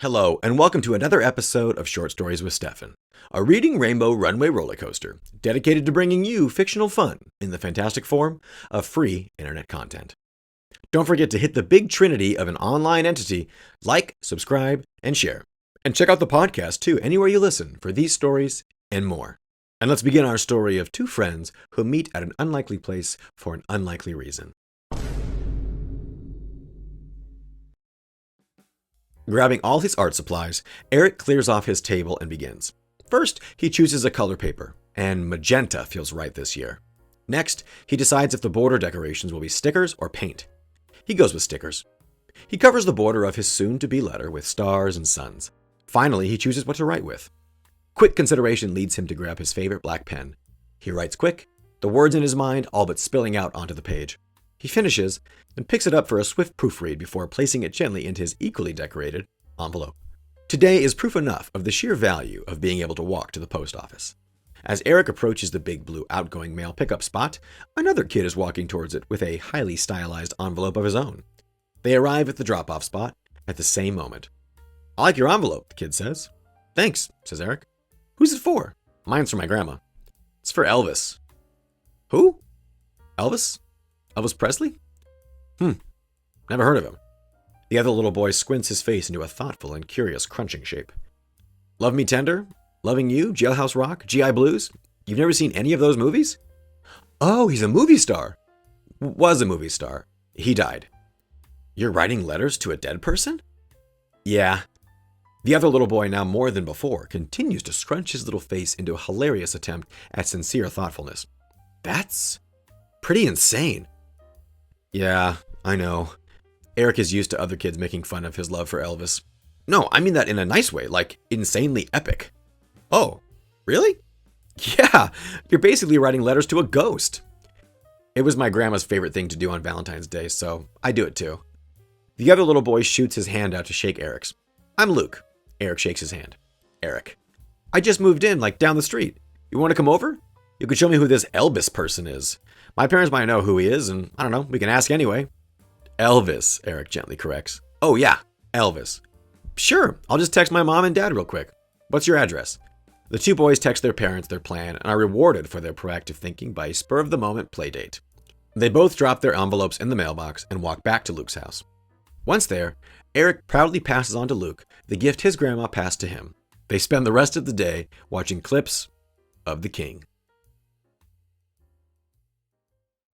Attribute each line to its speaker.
Speaker 1: Hello, and welcome to another episode of Short Stories with Stefan, a reading rainbow runway roller coaster dedicated to bringing you fictional fun in the fantastic form of free internet content. Don't forget to hit the big trinity of an online entity: like, subscribe, and share. And check out the podcast too, anywhere you listen, for these stories and more. And let's begin our story of two friends who meet at an unlikely place for an unlikely reason. Grabbing all his art supplies, Eric clears off his table and begins. First, he chooses a color paper, and magenta feels right this year. Next, he decides if the border decorations will be stickers or paint. He goes with stickers. He covers the border of his soon-to-be letter with stars and suns. Finally, he chooses what to write with. Quick consideration leads him to grab his favorite black pen. He writes quick, the words in his mind all but spilling out onto the page. He finishes and picks it up for a swift proofread before placing it gently into his equally decorated envelope. Today is proof enough of the sheer value of being able to walk to the post office. As Eric approaches the big blue outgoing mail pickup spot, another kid is walking towards it with a highly stylized envelope of his own. They arrive at the drop-off spot at the same moment. "I like your envelope," the kid says. "Thanks," says Eric. "Who's it for?" "Mine's for my grandma." "It's for Elvis." "Who?" "Elvis? Elvis Presley?" Never heard of him." The other little boy squints his face into a thoughtful and curious crunching shape. "Love Me Tender? Loving You? Jailhouse Rock? GI Blues? You've never seen any of those movies?" "Oh, he's a movie star." "Was a movie star. He died." "You're writing letters to a dead person?" "Yeah." The other little boy, now more than before, continues to scrunch his little face into a hilarious attempt at sincere thoughtfulness. "That's pretty insane." "Yeah, I know." Eric is used to other kids making fun of his love for Elvis. "No, I mean that in a nice way, like insanely epic." "Oh, really?" "Yeah, you're basically writing letters to a ghost." "It was my grandma's favorite thing to do on Valentine's Day, so I do it too." The other little boy shoots his hand out to shake Eric's. "I'm Luke." Eric shakes his hand. "Eric, I just moved in, like down the street. You want to come over? You could show me who this Elvis person is. My parents might know who he is, and I don't know, we can ask anyway." "Elvis," Eric gently corrects. "Oh yeah, Elvis." "Sure, I'll just text my mom and dad real quick. What's your address?" The two boys text their parents their plan and are rewarded for their proactive thinking by a spur-of-the-moment playdate. They both drop their envelopes in the mailbox and walk back to Luke's house. Once there, Eric proudly passes on to Luke the gift his grandma passed to him. They spend the rest of the day watching clips of The King.